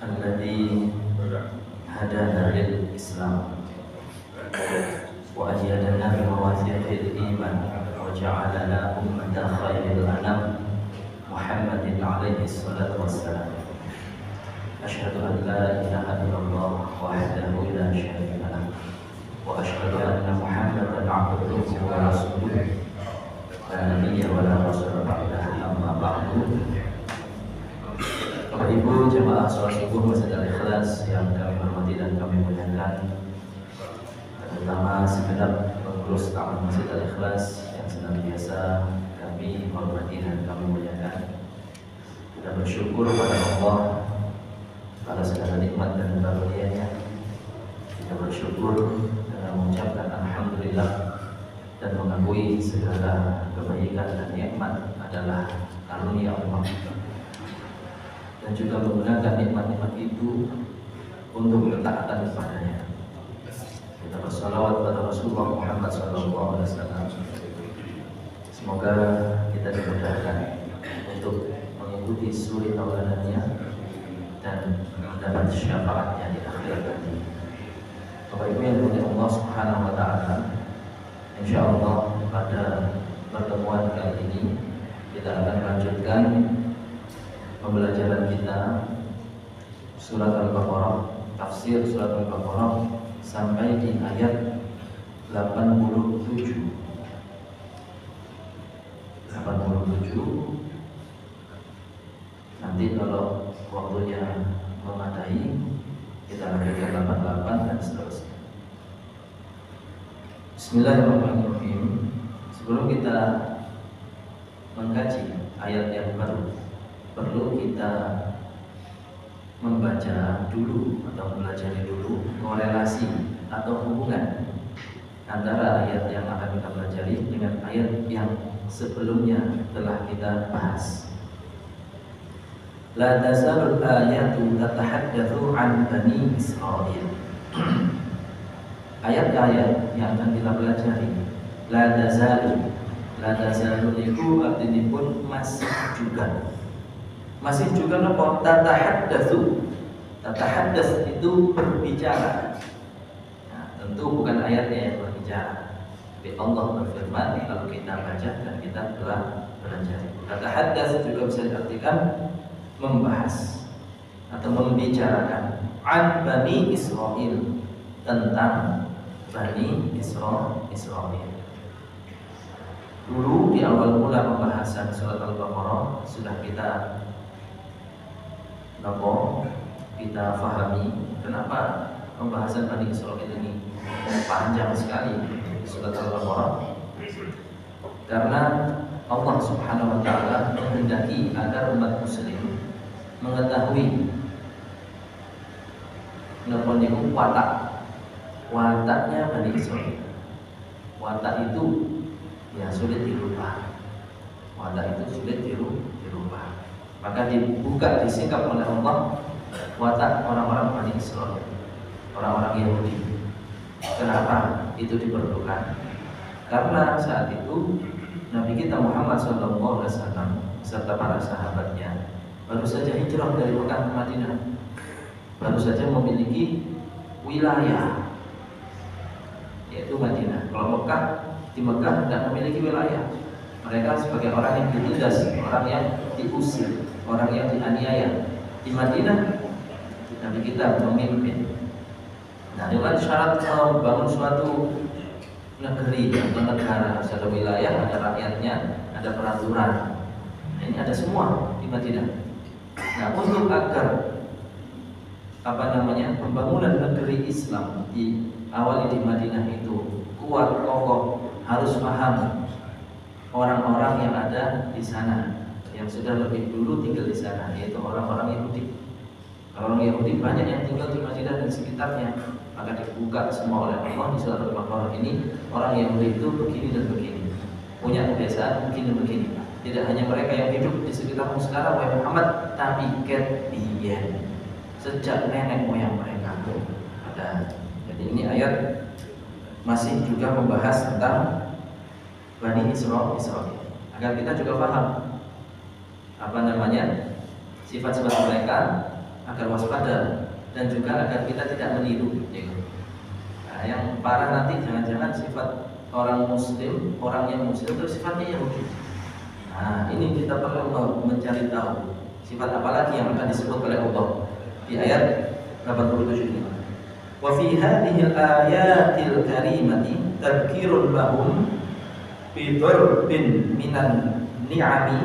الذي هدانا للإسلام وأيدنا بمواثيق الإيمان وجعلنا أمة خير الأنام محمد عليه الصلاة والسلام. أشهد أن لا إله إلا الله وحده لا شريك له وأشهد أن محمدا عبده ورسوله لا نبي ولا رسول بعده أما بعد. Bapak Ibu jemaah sholat subuh Masjid Al-Ikhlas yang kami hormati dan kami muliakan, terutama segenap pengurus taman Masjid Al-Ikhlas yang senantiasa kami hormati dan kami muliakan. Kita bersyukur kepada Allah atas segala nikmat dan karunia-Nya. Kita bersyukur dan mengucapkan alhamdulillah dan mengakui segala kebaikan dan nikmat adalah karunia Allah, dan juga menggunakan nikmat-nikmat itu untuk ketaatan kepadanya. Kita bersalawat pada Rasulullah Muhammad SAW. Semoga kita dimudahkan untuk mengikuti suri tauladannya dan mendapat syafaatnya di akhirat nanti. Bapak Ibu yang dimuliakan Allah Subhanahu wa taala, insyaallah pada pertemuan kali ini kita akan lanjutkan pembelajaran kita surat Al-Baqarah, tafsir surat Al-Baqarah sampai di ayat 87. Nanti kalau waktunya memadai kita lanjutkan 88 dan seterusnya. Bismillahirrahmanirrahim. Sebelum kita mengkaji ayat yang baru, perlu kita membaca dulu atau mempelajari dulu korelasi atau hubungan antara ayat yang akan kita pelajari dengan ayat yang sebelumnya telah kita bahas. La tazalul ayatu tatahaddatsu an bani Israil. Ayat-ayat yang akan kita pelajari, la tazalu itu artinya pun masih juga nopo tatahaddatsu itu berbicara. Nah, tentu bukan ayatnya yang berbicara, tapi Allah berfirman kalau kita baca dan kita telah belajar. Tatahaddatsu juga bisa diartikan membahas atau membicarakan an bani Israil, tentang bani Israil. Dulu di awal mula pembahasan surat Al-Baqarah sudah kita fahami kenapa pembahasan Bani Israil ini panjang sekali di surat Al-Baqarah. Karena Allah Subhanahu wa taala menghendaki agar umat muslim mengetahui wataknya Bani Israil. Watak itu ya sulit dirubah. Maka dibuka, disingkap oleh Allah watak orang-orang Bani Israil, orang-orang Yahudi. Kenapa itu diperlukan? Karena saat itu Nabi kita Muhammad SAW serta para sahabatnya baru saja hijrah dari Mekah ke Madinah, baru saja memiliki wilayah, yaitu Madinah. Kalau di Mekah tidak memiliki wilayah, mereka sebagai orang yang ditindas, orang yang diusir, orang yang dianiaya. Di Madinah Nabi kita memimpin. Nah, dengan syarat membangun suatu negeri atau negara, ada wilayah, ada rakyatnya, ada peraturan. Nah, ini ada semua di Madinah. Nah, untuk agar pembangunan negeri Islam di awal di Madinah itu kuat, kokoh, harus paham orang-orang yang ada di sana, yang sudah lebih dulu tinggal di sana, yaitu orang-orang Yahudi. Orang Yahudi banyak yang tinggal di Madinah dan sekitarnya. Maka dibuka semua oleh Allah di surat Al-Baqarah ini, orang Yahudi itu begini dan begini, punya kebiasaan begini dan begini. Tidak hanya mereka yang hidup di sekitarmu sekarang, wahai Muhammad, tapi kebiyen sejak nenek moyang mereka ada. Jadi ini ayat masih juga membahas tentang Bani Israil, agar kita juga paham sifat-sifat mereka agar waspada dan juga agar kita tidak meniru. Nah, yang parah nanti jangan-jangan sifat orang muslim, orang yang muslim itu sifatnya Yahudi. Nah, ini kita perlu mencari tahu sifat apa lagi yang akan disebut oleh Allah di ayat 87 ini. Wa fi hadhihi al-ayatil karimati tadhkirun lahum bi dharbin minan ni'ami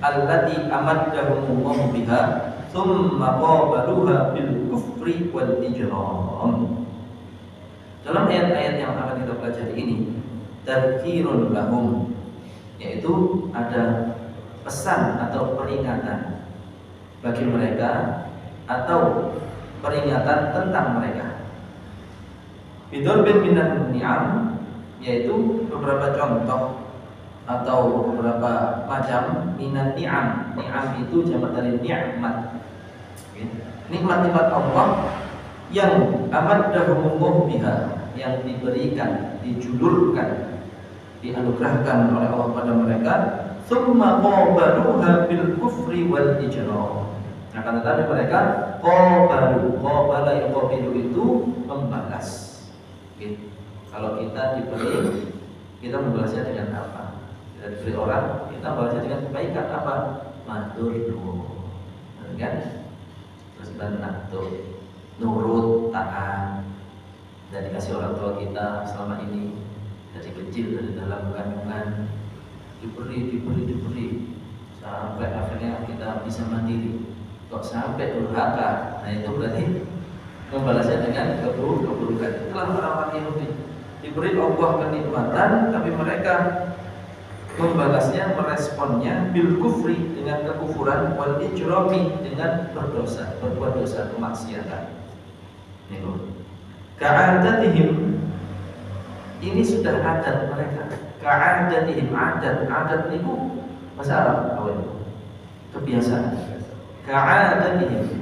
allati amaddahumullahu biha thumma qabaluha bil kufri wal ijram. Dalam ayat-ayat yang akan kita pelajari ini, tadhkirun lahum, yaitu ada pesan atau peringatan bagi mereka atau peringatan tentang mereka. Bidzarbin minan ni'am, yaitu beberapa contoh atau beberapa macam minan ni'am. Ni'am itu jamak dari nikmat. Nikmat-nikmat Allah yang amaddahumullah biha, yang diberikan, dijulurkan, dianugerahkan oleh Allah pada mereka. Tsumma qabaluha bil kufri wal ijram. Akan tetapi mereka qabala yang qabilu itu membalas. Kalau kita diberi, kita membalasnya dengan apa? Kita diberi orang, kita membalasnya dengan kebaikan apa? Madurdu, kan? Terus benaktu, nurut, taat, dan dikasih orang tua kita selama ini dari kecil, dari dalam kandungan, diberi sampai akhirnya kita bisa mandiri. Kok sampai durhaka? Nah itu berarti membalasnya dengan keburukan. Itulah orang-orang Yahudi, diberi Allah kenikmatan, tapi mereka membalasnya, meresponnya bil kufri, dengan kekufuran, wal ijrami, dengan berbuat dosa, kemaksiatan. Ka'adatihim, ini sudah adat mereka. Ka'adatihim, adat itu bahasa Arab, kebiasaan. Ka'adatihim,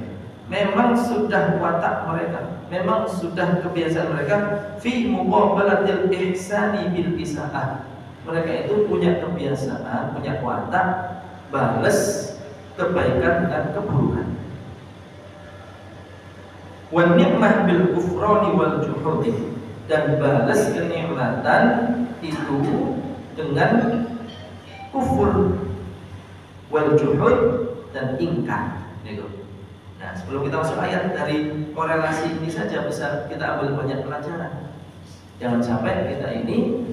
memang sudah watak mereka, memang sudah kebiasaan mereka. Fi muqabalatil ihsani bil isaah, mereka itu punya kebiasaan, punya watak balas kebaikan dan keburukan. Wan ni'mah bil kufrani wal juhudi, dan balas kenikmatan itu dengan kufur, wal juhud, dan ingkar. Nah, sebelum kita masuk ayat, dari korelasi ini saja bisa kita ambil banyak pelajaran. Jangan sampai kita ini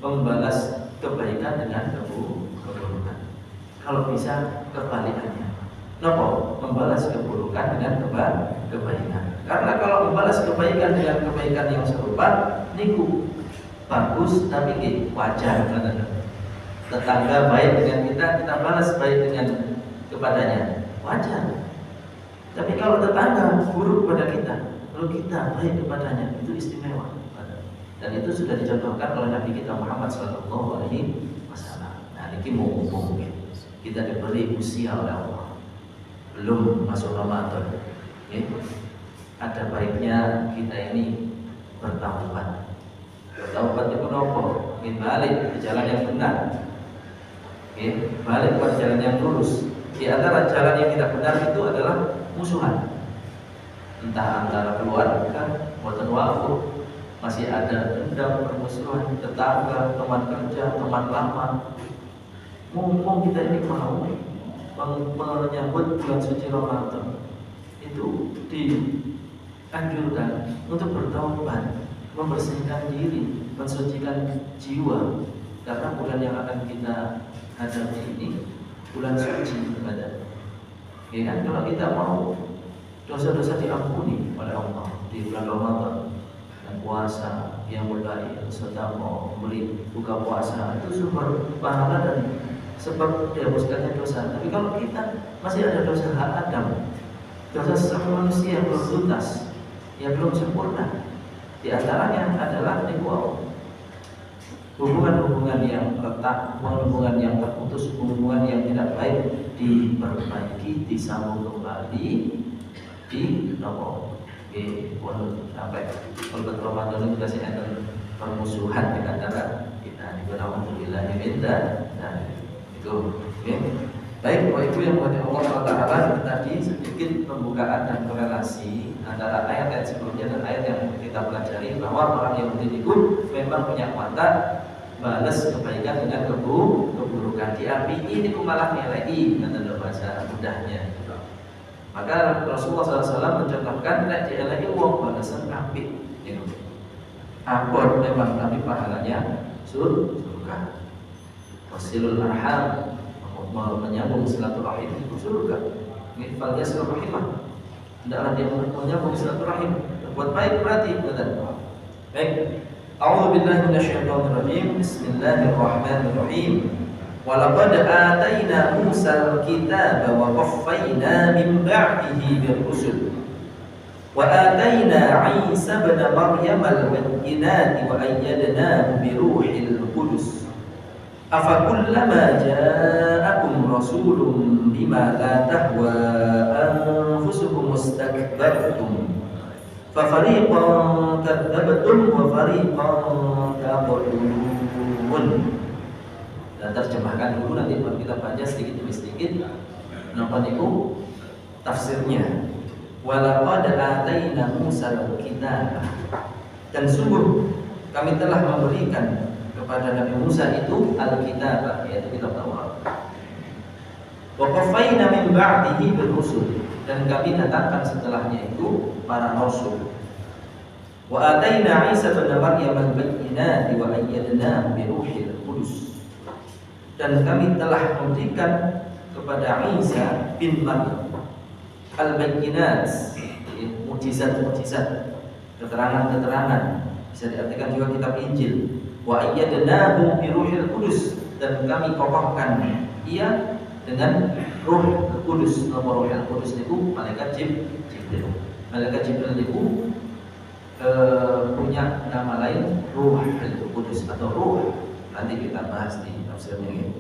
membalas kebaikan dengan keburukan. Kalau bisa kebalikannya. Nopo membalas keburukan dengan kebaikan. Karena kalau membalas kebaikan dengan kebaikan yang serupa, niku bagus, tapi wajar. Tetangga baik dengan kita balas baik dengan kepadanya, wajar. Tapi kalau tetangga buruk pada kita, lalu kita baik kepadanya, itu istimewa. Dan itu sudah dicontohkan oleh Nabi kita Muhammad SAW. Nah, ini mumpung kita diberi usia oleh Allah, belum masuk Ramadan, ada baiknya kita ini bertaubat. Bertaubat itu nopo, balik ke jalan yang benar, balik ke jalan yang lurus. Di antara jalan yang tidak benar itu adalah musuhan, entah antara keluarga, boten wafu, masih ada dendam, permusuhan, tetangga, teman kerja, teman lama. Mumpung kita ini mau menyambut bulan suci Ramadan, itu dianjurkan untuk bertaubat, membersihkan diri, mensucikan jiwa, karena bulan yang akan kita hadapi ini bulan suci ibadah. Ya kan, kalau kita mau dosa-dosa diampuni oleh Allah di bulan Ramadan, dan puasa yang mulai sedang beli buka puasa, itu sumber pahala dan sebab dihapuskannya dosa. Tapi kalau kita masih ada dosa hak Adam, dosa sesama manusia yang belum tuntas, yang belum sempurna, di antaranya adalah hubungan-hubungan yang retak, hubungan yang terputus, hubungan yang tidak baik diperbaiki, disambung kembali, sampai bulan Ramadan itu kasih ada permusuhan di antara kita. Alhamdulillah, nah itu Baik, Bapak Ibu yang dimuliakan Allah SWT, itu tadi sedikit pembukaan dan korelasi antara ayat-ayat sebelumnya dan ayat yang kita pelajari, bahwa orang Yahudi itu memang punya watak balas kebaikan dengan keburukan. Diapi ini malah nyelei, kata bahasa mudahnya. Maka Rasulullah SAW mencontohkan nek dielei wong balasan apik. Apot memang, tapi pahalanya surga. Wasilul arham, menyambung silaturahim itu surga. Fal yasil rahimah, hendaklah dia menyambung silaturahim, berbuat baik, berarti benar. Baik. A'udzu billahi minasyaitonir rajim. Bismillahirrahmanirrahim. Walaqad atayna Musal kitaba wa qaffayna min ba'dihi bir-rusul. Wa atayna Isa ibn Maryam al-bayyinati wa ayyadnahu bi ruhil qudus. Afakullama ja'akum rasulun bima la tahwa anfusukum mustakbartum fafariqan kadzdzabtum wa fariqan taqulun. Dan terjemahkan dulu, nanti kita baca sedikit demi sedikit. Napa niku tafsirnya? Walaqad atayna Musal kitaba, dan sungguh kami telah memberikan kepada Nabi Musa itu al-kitab, yaitu kitab Taurat. Wa qaffayna min ba'dihi bir-rusul, dan kami datangkan setelahnya itu para rasul. Wa atayna Isa ibn Maryam al-bayyinati wa ayyadnahu bi ruhil qudus, dan kami telah memberikan kepada Isa bin Maryam al-bayyinat, mukjizat-mukjizat, keterangan-keterangan, bisa diartikan juga kitab Injil. Wa ayyadnahu bi ruhil qudus, dan kami kokohkan ia dengan Ruh Kudus. Nama Ruhul Kudus itu malaikat Jibril. Malaikat Jibril itu punya nama lain Ruhul Kudus atau Ruh. Nanti kita bahas di tafsirnya ini.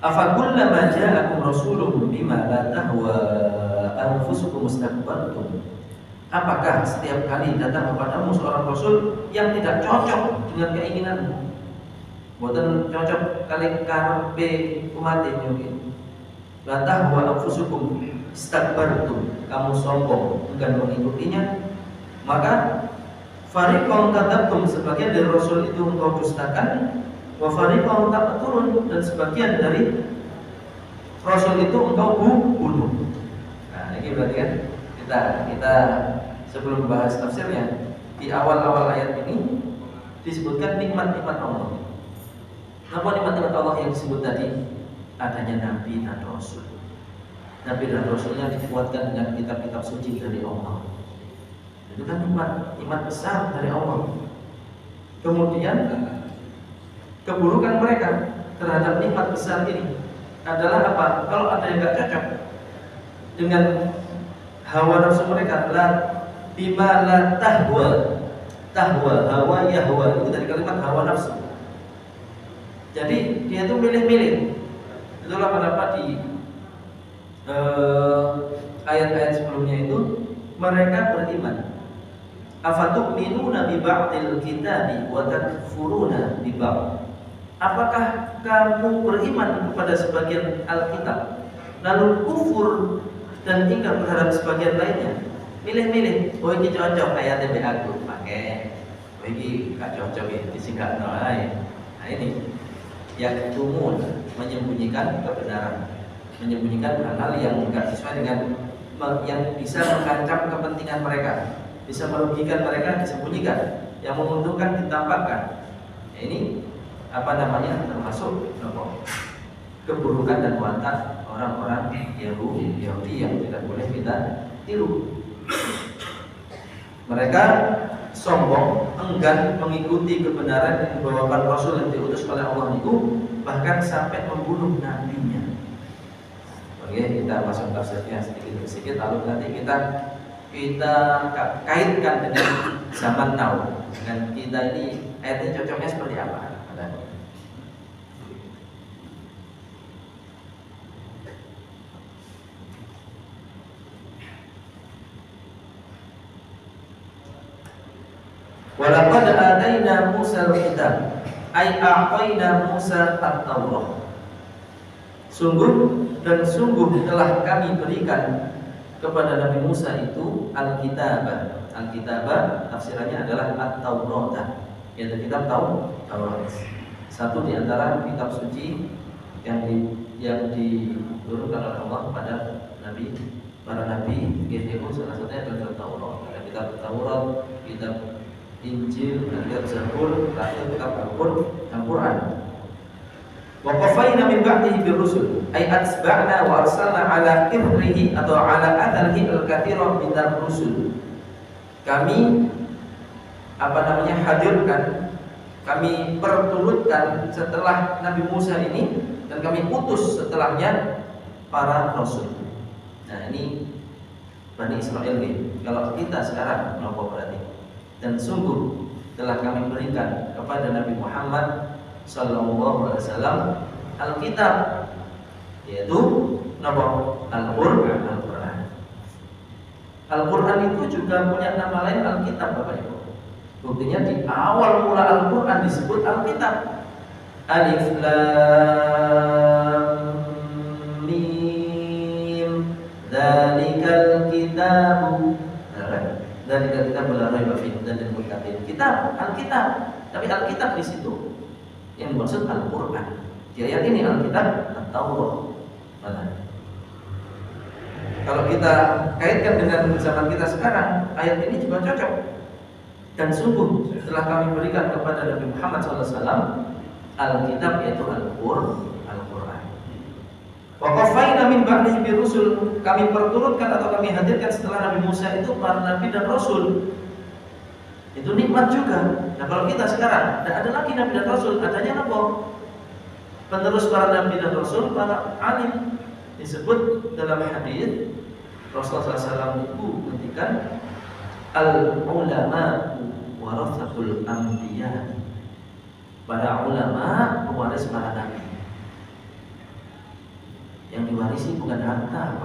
Afakullama ja'akum rasulun bima la tahwa anfusukum mustakbartum. Apakah setiap kali datang kepadamu seorang rasul yang tidak cocok dengan keinginanmu, boten cocok kali karepe umat ini, la tahwa anfusukum istakbartum, kamu sombong enggan mengikutinya, maka fariqan kadzabtum, sebagian dari rasul itu engkau dustakan, wa fariqan taqtulun, dan sebagian dari rasul itu engkau bunuh. Nah, ini berarti kan kita sebelum bahas tafsirnya, di awal-awal ayat ini disebutkan nikmat-nikmat Allah. Apa nikmat-nikmat Allah yang disebut tadi? Adanya nabi dan rasul. Nabi dan rasulnya dikuatkan dengan kitab-kitab suci dari Allah. Itu kan nikmat besar dari Allah. Kemudian keburukan mereka terhadap nikmat besar ini adalah apa? Kalau ada yang tidak cocok dengan hawa nafsu mereka, bima la tahwa, hawa yahwa, itu dari kalimat hawa nafsu. Jadi dia itu milih-milih. Itulah kenapa di ayat-ayat sebelumnya itu mereka beriman. Afatu'minuna bi ba'dil kitabi wa takfuruna bi ba'd. Apakah kamu beriman kepada sebagian Alkitab lalu kufur dan ingkar terhadap sebagian lainnya? Milih-milih, oh ini cocok ayat yang aku pakai, oh ini gak cocok ya, disingkat ae. Nah ini yang tumun, menyembunyikan kebenaran, menyembunyikan hal-hal yang tidak sesuai dengan yang bisa mengancam kepentingan mereka, bisa merugikan mereka disembunyikan, yang menguntungkan ditampakkan. Nah, ini apa namanya, termasuk keburukan dan watak orang-orang Yahudi yang tidak boleh kita tiru. Mereka sombong, enggan mengikuti kebenaran yang dibawakan Rasul yang diutus oleh Allah itu, bahkan sampai membunuh nabinya. Oke, kita masuk tafsirnya sedikit-sedikit, lalu nanti kita kaitkan dengan zaman now, dengan kita ini ayatnya cocoknya seperti apa. Walaqad atayna Musa al-kitab, ay a'tayna Musa at-Taurah. Sungguh dan sungguh telah kami berikan kepada Nabi Musa itu Alkitabah. Alkitabah tafsirannya adalah At-Taurat, yaitu kitab Taurat. Satu di antara kitab suci yang diturunkan oleh Allah kepada para nabi, yaitu salah satunya adalah Taurat. Ada kitab Taurat, kitab Injil, kitab Zabur, terakhir kitab Al-Quran. Wa qafaina min ba'dihi birusul ay atba'na wa arsalna ala ithrihi atau ala atharihi al-katsira min ar-rusul. Kami hadirkan, kami perturutkan setelah Nabi Musa ini, dan kami utus setelahnya para rasul. Nah, ini Bani Israel nih. Kalau kita sekarang apa berarti? Dan sungguh telah kami berikan kepada Nabi Muhammad sallallahu alaihi wasallam Alkitab, yaitu Al-Quran. Al-Quran itu juga punya nama lain Alkitab, Bapak Ibu. Buktinya di awal mula Al-Quran disebut Alkitab. Alif Lam Mim Dzalikal Kitabu. Dzalikal Kitabu la raiba fihi hudan lil muttaqin. Kitab, Alkitab. Tapi Alkitab di situ yang dimaksud Al-Quran. Di ayat ini Alkitab At-Taurat. Kalau kita kaitkan dengan zaman kita sekarang, ayat ini juga cocok. Dan sungguh telah kami berikan kepada Nabi Muhammad SAW Alkitab, yaitu Al-Quran. Wa qafaina min ba'dihi birusul, kami perturutkan atau kami hadirkan setelah Nabi Musa itu para nabi dan rasul. Itu nikmat juga. Nah, kalau kita sekarang tidak ada lagi nabi dan rasul, adanya apa? Penerus para nabi dan rasul, para alim. Disebut dalam hadis Rasulullah SAW itu menghentikan al-ulama warathatul anbiya. Para ulama pewaris para nabi. Yang diwarisi bukan harta,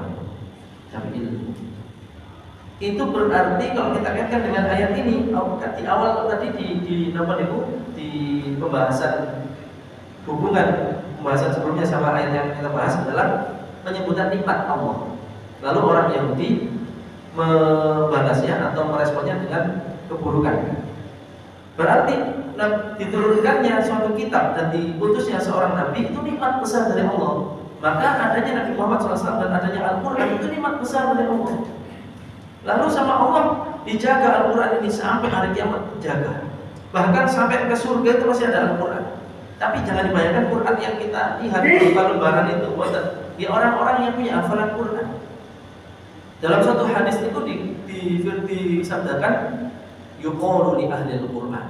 tapi ilmu. Itu berarti kalau kita kaitkan dengan ayat ini, di awal tadi di pembahasan hubungan pembahasan sebelumnya sama ayat yang kita bahas adalah penyebutan nikmat Allah. Lalu orang Yahudi membalasnya atau meresponnya dengan keburukan. Berarti diturunkannya suatu kitab dan diutusnya seorang nabi itu nikmat besar dari Allah. Maka adanya Nabi Muhammad SAW dan adanya Al-Quran itu nikmat besar dari Allah. Lalu sama Allah dijaga Al-Quran ini sampai hari kiamat, dijaga. Bahkan sampai ke surga itu masih ada Al-Quran. Tapi jangan dibayangkan Quran yang kita lihat di lebaran itu, di orang-orang yang punya hafalan Quran. Dalam satu hadis itu disabdakan yuqalu li ahli al-Quran.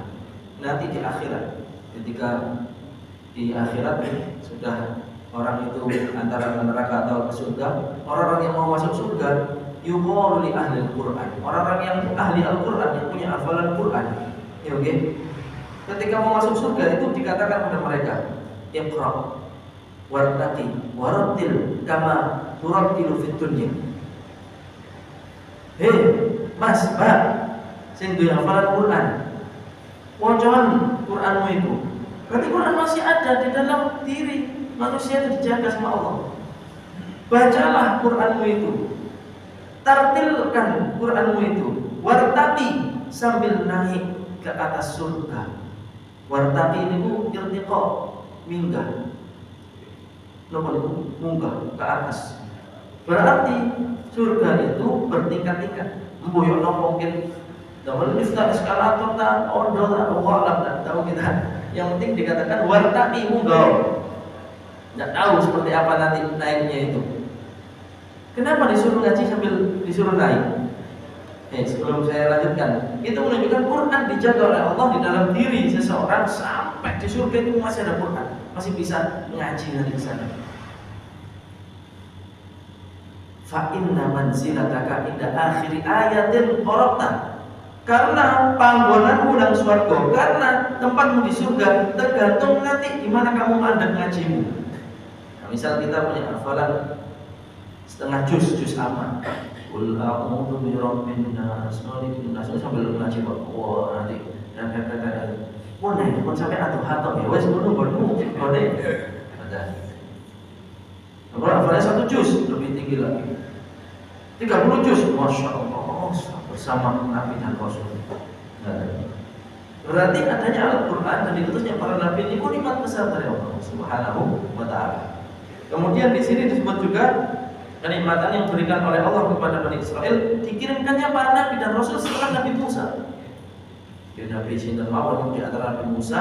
Nanti di akhirat, ketika di akhirat sudah orang itu antara neraka atau ke surga, orang-orang yang mau masuk surga yuqalu li ahli al-Quran. Orang-orang yang ahli Al-Quran, yang punya hafalan Quran. Ya, oke. Ketika mau masuk surga itu dikatakan kepada mereka, Iqra wartaqi warattil kama turattilu fid dunya. Hei, Mas, Mbak, sing duwe hafalan Quran, wacan Quranmu itu. Berarti Quran masih ada di dalam diri manusia, itu dijaga sama Allah. Bacalah Quranmu itu, tartilkan Quranmu itu, wartaqi sambil naik ke atas surga. Wartaqi itu irtiqa, minggah. Munggah ke atas. Berarti surga itu bertingkat-tingkat. Mboyo mungkin dalam lift eskalator ta ondo ta Allah tahu kita. Yang penting dikatakan wartaqi, munggah. Enggak tahu seperti apa nanti naiknya itu. Kenapa disuruh ngaji sambil disuruh naik? Sebelum saya lanjutkan, itu menunjukkan Quran dijaga oleh Allah di dalam diri seseorang sampai di surga itu masih ada Quran, masih bisa mengaji nanti di sana. Fa inna manzilataka inda akhiri ayatin qara'ta. Karena panggonanmu dalam swarga, karena tempatmu di surga tergantung nanti di mana kamu mandek ngajimu. Nah, misal kita punya hafalan setengah juz aman. Qul a'udzu birabbin nas, malikin nas, sambil ngaji kok. Wah, nanti pun sampai atau ya wes ngono. Ada. Kalau hafalnya 1 juz, lebih tinggi lagi. 30 juz, Masya Allah, bersama Nabi dan Rasul. Berarti adanya Al-Quran dan diutusnya para Nabi ini nikmat besar dari Allah Subhanahu wa Ta'ala. Kemudian di sini disebut juga kenikmatan yang diberikan oleh Allah kepada Bani Israel, dikirimkannya para Nabi dan Rasul setelah Nabi Musa. Ya, Nabi Sinten mawon di antara Nabi Musa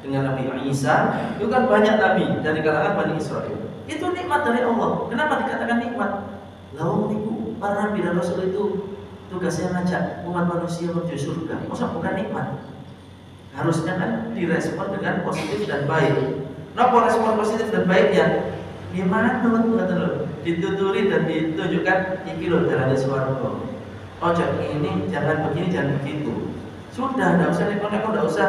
dengan Nabi Isa, itu kan banyak Nabi dari kalangan Bani Israel. Itu nikmat dari Allah. Kenapa dikatakan nikmat? Lalu niku para Nabi dan Rasul itu tugasnya ngajak umat manusia menuju surga. Masa bukan nikmat? Harusnya kan direspon dengan positif dan baik. Napa respon positif dan baiknya? Gimana menurut dituturi dan ditunjukkan iki lho dalane swarga. Ojo ini, jangan begini, jangan begitu. Sudah, tidak usah neko-neko, tidak usah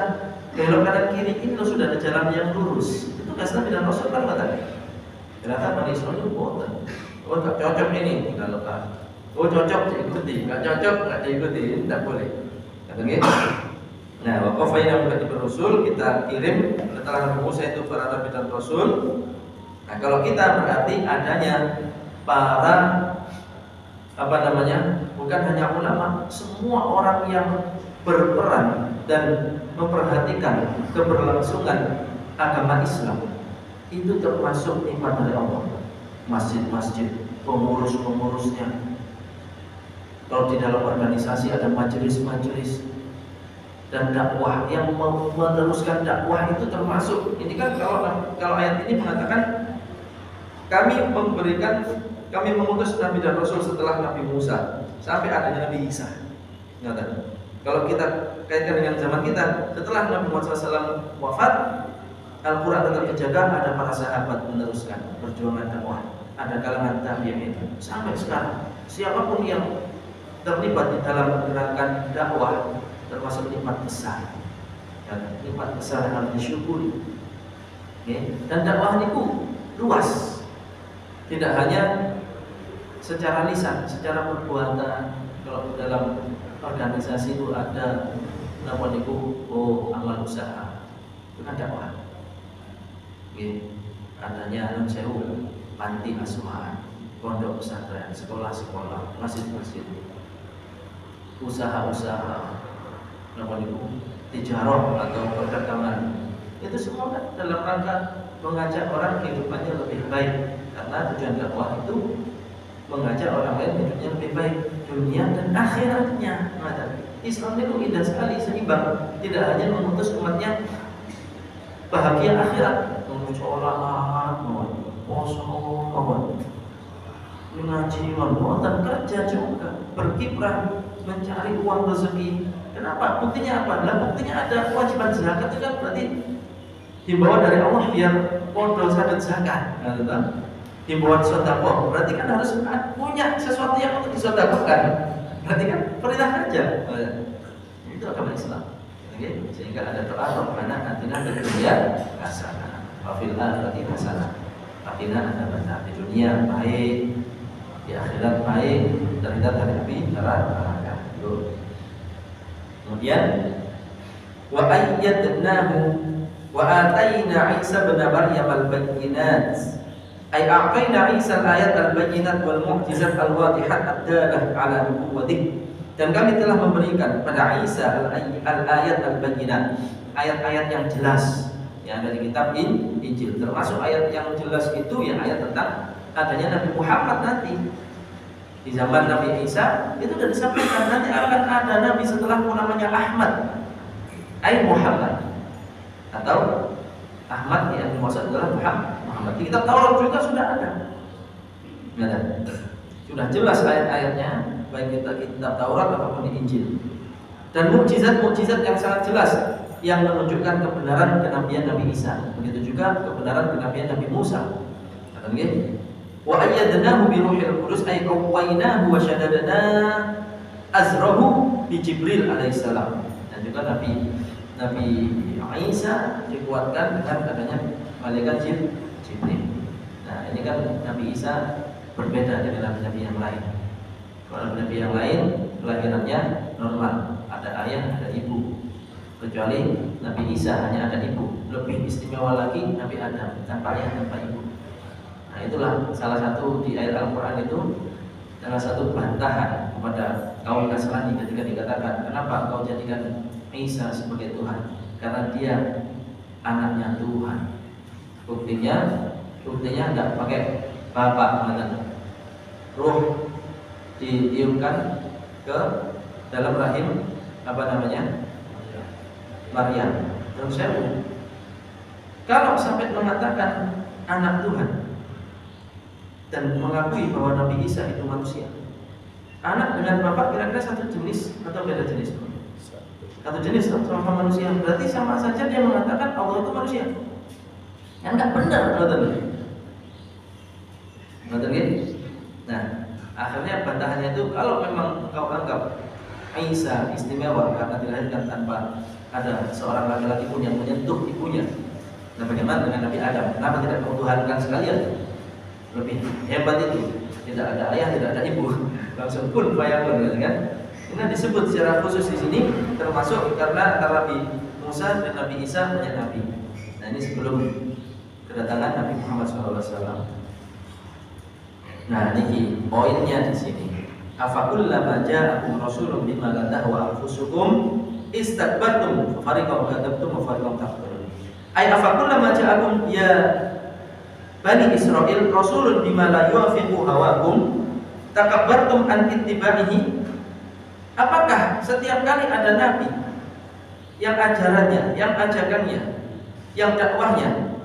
belok kanan kiri, ini lo sudah ada jalan yang lurus. Itu kasih Nabi dan Rasul kan katanya. Ternyata Bani Israil itu boten. Oh, tak cocok ini, tinggal lepas. Oh, cocok diikuti, nggak cocok nggak diikuti, tidak boleh. Kata gitu. Nah, waqafaina bi Rasul, kita kirim setelah Nabi Musa itu para Nabi dan Rasul. Nah, kalau kita berarti adanya para bukan hanya ulama, semua orang yang berperan dan memperhatikan keberlangsungan agama Islam itu termasuk nikmat dari Allah. Masjid-masjid, pengurus-pengurusnya. Kalau di dalam organisasi ada majelis-majelis dan dakwah yang meneruskan dakwah itu termasuk. Ini kan kalau ayat ini mengatakan kami mengutus Nabi dan Rasul setelah Nabi Musa sampai adanya Nabi Isa. Kalau kita kaitkan dengan zaman kita, setelah Nabi Muhammad SAW wafat, Al-Quran tetap dijaga, ada para sahabat meneruskan perjuangan dakwah, ada kalangan tabi'in sampai sekarang. Siapapun yang terlibat di dalam gerakan dakwah termasuk nikmat besar, nikmat besar yang harus disyukuri. Dan dakwah itu luas, tidak hanya secara lisan, secara perbuatan. Kalau dalam organisasi itu ada amal usaha, itu kan dakwah. Adanya sewu, panti asuhan, pondok pesantren, sekolah-sekolah, masjid-masjid, usaha-usaha, tijarah atau perdagangan, itu semua kan dalam rangka mengajak orang kehidupannya lebih baik. Karena tujuan dakwah itu mengajak orang lain hidupnya lebih baik, dunia dan akhiratnya. Islam itu indah sekali, seimbang, tidak hanya mengutus umatnya bahagia akhirat, sholat, puasa, mengaji, dan kerja juga, berkiprah, mencari uang rezeki. Kenapa? Buktinya apa? Buktinya ada kewajiban zakat itu kan berarti himbauan dari Allah biar modal sadar zakat. Himbauan sedekah berarti kan harus punya sesuatu yang untuk disedekahkan. Berarti kan perintah kerja. Itu agama Islam. Sehingga ada doa Rabbana atina fid dunya hasanah wa fil akhirati hasanah. Akhirnya ada benar di dunia baik, di akhirat baik, dan kita dari api neraka. Kemudian wa ayyadnahu wa atayna Isa bin Maryam al-bayyinat. Ay a'tayna Isa al-ayat al-bayyinat wal mu'jizat al-wadihat ad-dalah ala nubuwwatih. Dan kami telah memberikan pada Isa al-ayat al-bayyinat, ayat-ayat yang jelas yang dari kitab Injil. Termasuk ayat yang jelas itu ya ayat tentang adanya Nabi Muhammad nanti. Di zaman Nabi Isa itu sudah disampaikan nanti akan ada nabi setelahmu namanya Ahmad. Ay Muhammad. Atau Ahmad yang dimaksud adalah Muhammad. Di kitab Taurat juga sudah ada. Sudah jelas ayat-ayatnya, baik kitab Taurat ataupun di Injil. Dan mukjizat-mukjizat yang sangat jelas yang menunjukkan kebenaran kenabian Nabi Isa. Begitu juga kebenaran kenabian Nabi Musa. Kata nggih, wa ayyadnahu bi ruhil qudus ay qawwaynahu wa shaddadna azrahu bi Jibril alaihissalam. Dan juga Nabi Isa dikuatkan dengan adanya malaikat Jibril. Nah, ini kan Nabi Isa berbeda dengan nabi-nabi yang lain. Kalau nabi yang lain kelahirannya normal, ada ayah, ada ibu. Kecuali Nabi Isa hanya ada ibu. Lebih istimewa lagi Nabi Adam tanpa ayah, tanpa ibu. Nah, Nah itulah salah satu di ayat Al-Quran itu, salah satu bantahan kepada kaum Nasrani ketika dikatakan, kenapa kau jadikan Isa sebagai Tuhan? Karena dia anaknya Tuhan. Buktinya enggak pakai bapak, ruh ditiupkan ke dalam rahim Maryam. Terus kalau sampai mengatakan anak Tuhan dan mengakui bahwa Nabi Isa itu manusia, anak dengan bapak kira-kira satu jenis atau beda jenis? Satu jenis sama manusia. Berarti sama saja dia mengatakan Allah itu manusia. Yang enggak benar, betul gitu? Nah, akhirnya bantahannya itu, kalau memang kau anggap Isa istimewa karena dilahirkan tanpa ada seorang laki-laki pun yang menyentuh ibunya, nah bagaimana dengan Nabi Adam? Kenapa tidak kau tuhankan sekalian? Lebih hebat itu, tidak ada ayah, tidak ada ibu, langsung pun fayakun, kan? Ini disebut secara khusus di sini, termasuk karena antara Nabi Musa dan Nabi Isa banyak nabi. Nah ini sebelum kedatangan Nabi Muhammad SAW. Nah ini poinnya di sini. Afakullama ja'akum rasulun bima la tahwa anfusukum istakbartum fariqam kadzabtum wa fariqam takfurun. Ay afakullama ja'akum ya Bani Israil rasulun bima la yuwafiqu hawakum takabbartum an ittiba'ihi. Apakah setiap kali ada nabi yang ajarannya, yang ajakannya, yang dakwahnya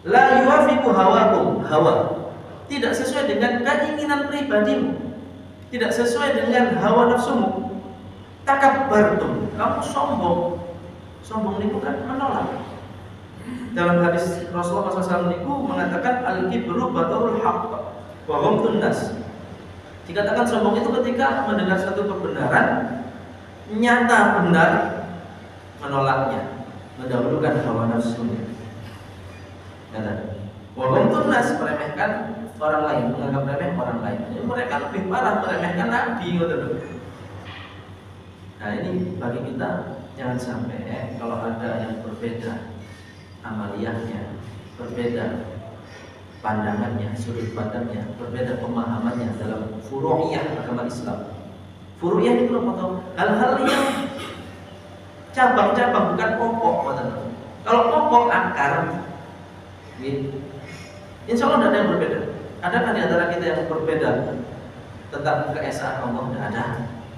la yuwafiqu hawakum, hawa tidak sesuai dengan keinginan pribadimu, tidak sesuai dengan hawa nafsumu, takabbartum, kamu sombong. Sombong itu kan menolak. Dalam hadis Rasulullah SAW mengatakan al-kibru batarul haqq wa ghamtun nas. Dikatakan sombong itu ketika mendengar satu kebenaran nyata benar, menolaknya, mendahulukan hawa nafsunya. Wa ghamtun nas, meremehkan orang lain, menganggap remeh orang lain. Jadi mereka lebih parah meremehkan Nabi, gitu. Nah ini bagi kita jangan sampai kalau ada yang berbeda amaliyahnya, berbeda pandangannya, sudut pandangnya, berbeda pemahamannya dalam furu'iyah agama Islam. Furu'iyah itu apa? Hal-hal yang cabang-cabang, bukan pokok. Kalau pokok akar, gitu. Insya Allah tidak ada yang berbeda. Adakah di antara kita yang berbeda tentang keesaan Allah? Tidak ada.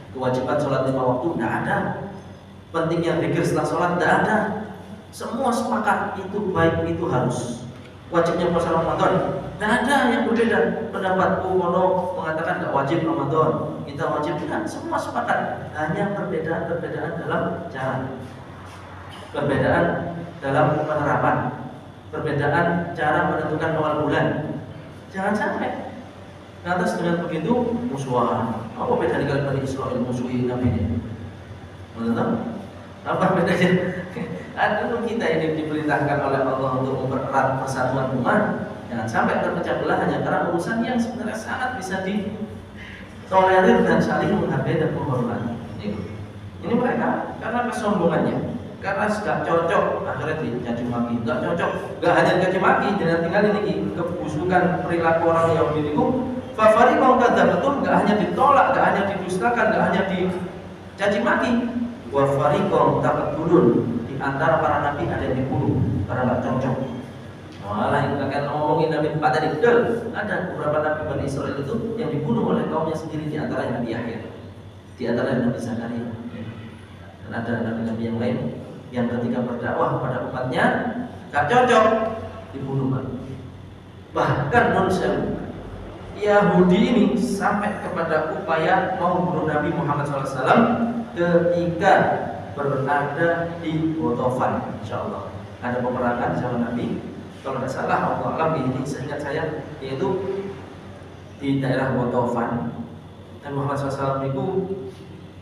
Kewajiban sholat 5 waktu? Tidak ada. Pentingnya zikir setelah sholat? Tidak ada. Semua sepakat itu baik, itu harus. Wajibnya puasa Ramadan? Tidak ada yang berbeda. Pendapatku Mono mengatakan tidak wajib Ramadan, kita wajib. Tidak, semua sepakat. Hanya perbedaan dalam cara, perbedaan dalam penerapan, perbedaan cara menentukan awal bulan. Jangan sampai lantas dengan begitu musuhan. Apa beda dengan Bani Israil musuhi Nabi ini? Menurut apa bedanya? Ada kita ini diperintahkan oleh Allah untuk mempererat persatuan umat. Jangan sampai terpecah belah hanya karena urusan yang sebenarnya sangat bisa ditolerir dan saling menghargai dan menghormati. Ini mereka karena kesombongannya, karena sudah cocok akhirnya dicaci maki. Enggak cocok, enggak hanya caci maki, jangan tinggal ini kebusukan perilaku orang yang diriku. Fafariqam kadzabtum, enggak hanya ditolak, enggak hanya didustakan, enggak hanya dicaci maki. Wa fariqam taqtulun, di antara para nabi ada yang dibunuh karena enggak cocok. Malah yang akan ngomongin Nabi 4 tadi, betul. Ada beberapa nabi Bani Israil itu yang dibunuh oleh kaumnya sendiri, di antara Nabi Yahya, di antara Nabi Zakaria. Dan ada nabi-nabi yang lain yang ketika berdakwah kepada umatnya gak cocok, dibunuh. Bahkan non-Muslim Yahudi ini sampai kepada upaya mau membunuh Nabi Muhammad SAW ketika berada di Ghatafan. Insyaallah ada peperangan zaman Nabi, kalau tidak salah Allah alam ini seingat saya, yaitu di daerah Ghatafan. Dan Muhammad SAW itu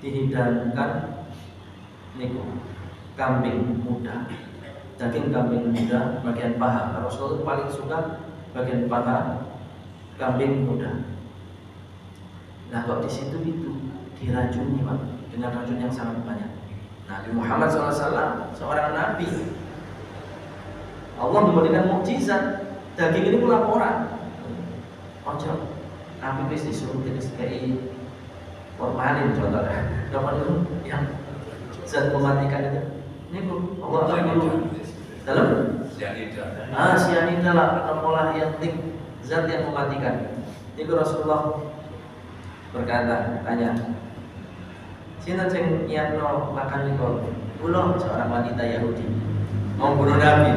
dihidangkan kambing muda, daging kambing muda bagian paha. Rasulullah paling suka bagian paha kambing muda. Nah kok di situ itu diracuni, Pak, dengan racun yang sangat banyak. Nabi Muhammad SAW seorang nabi, Allah memberikan mukjizat Daging ini pun laporan. Ojo, Nabi wis disuruh jenis kayak formalin contohnya. Dapat itu yang zat mematikan itu. Ini bu, Allah dulu dalam cyanida lah atau yang zat yang mematikan. Ini Rasulullah berkata, tanya, sinten sing nyiapno makan niku? Kula seorang wanita Yahudi mau bunuh Nabi.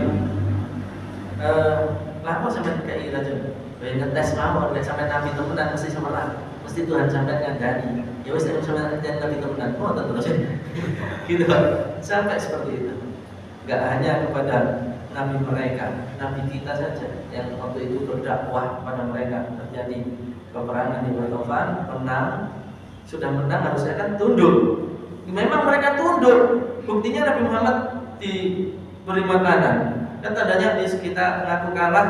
Lapa sampai kayak gitu, banyak tes mau, sampai Nabi temenan mesti sama lah, mesti Tuhan sampai ngandani. Ya wes sampai Nabi temenan, oh terus gitu, sampai seperti itu. Gak hanya kepada Nabi mereka, Nabi kita saja yang waktu itu berdakwah pada mereka, terjadi peperangan di Batofan, menang, sudah menang harusnya kan tunduk. Memang mereka tunduk, buktinya Nabi Muhammad diberi makanan. Kan tandanya kita ngaku kalah,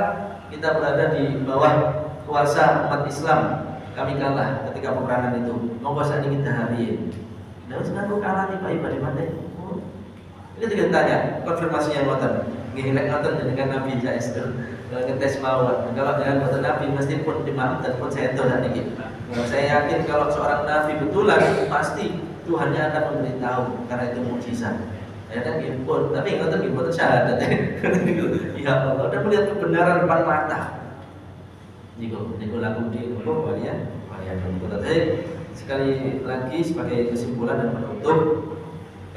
kita berada di bawah kuasa umat Islam. Kami kalah ketika peperangan itu. Monggo saat ini kita hari. Nah, ngaku kalah nih Pak Iba di mana? Ini juga tanya, konfirmasi yang ngoten. Nggih nek ngoten dengan Nabi Jais itu. Ngetes mawon. Kalau dengan ngoten Nabi mesti pun dimaafkan pun saya tahu niki. Saya yakin kalau seorang nabi betulan pasti Tuhannya akan memberitahu karena itu mukjizat. Ya kan impun, tapi ngoten nggih mboten syahadat. Ya Allah, udah melihat kebenaran depan mata. Niku laku di kalian. Sekali lagi sebagai kesimpulan dan penutup,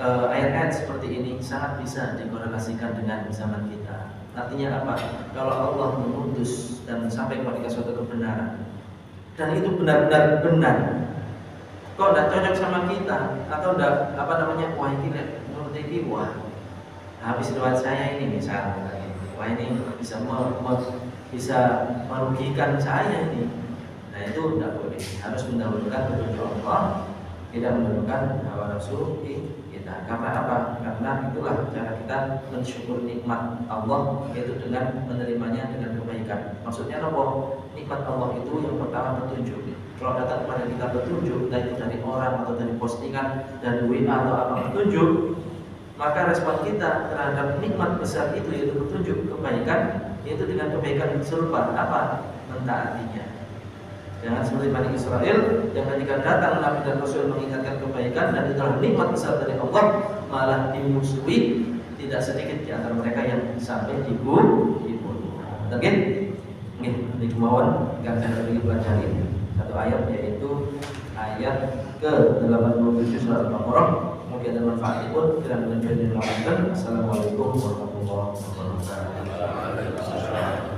ayat-ayat seperti ini sangat bisa dikorelasikan dengan zaman kita. Artinya apa? Kalau Allah mengutus dan sampai kepada suatu kebenaran, dan itu benar-benar benar, kok tidak cocok sama kita atau tidak wah ini menurut ini wah habis lewat saya ini misalnya, wah ini bisa bisa merugikan saya ini. Nah itu tidak boleh, harus mendahulukan petunjuk Allah, tidak mendahulukan hawa nafsu kita. Karena apa? Karena itulah cara kita mensyukur nikmat Allah, yaitu dengan menerimanya dengan kebaikan. Maksudnya apa? Nikmat Allah itu yang pertama petunjuk. Kalau datang kepada kita petunjuk, baik itu dari orang atau dari postingan, dari WA atau apa petunjuk, maka respon kita terhadap nikmat besar itu yaitu petunjuk kebaikan, yaitu dengan kebaikan serupa apa? Mentaatinya. Jangan seperti Bani Israel yang ketika datang Nabi dan Rasul mengingatkan kebaikan dan itulah nikmat besar dari Allah, malah dimusuhi. Tidak sedikit di antara mereka yang sampai dibunuh. Oke? Ini kemauan yang saya ingin pelajari satu ayat, yaitu ayat ke-87 surat Al-Baqarah. Mungkin ada manfaatnya pun tidak menjadi lawan. Assalamualaikum warahmatullahi wabarakatuh.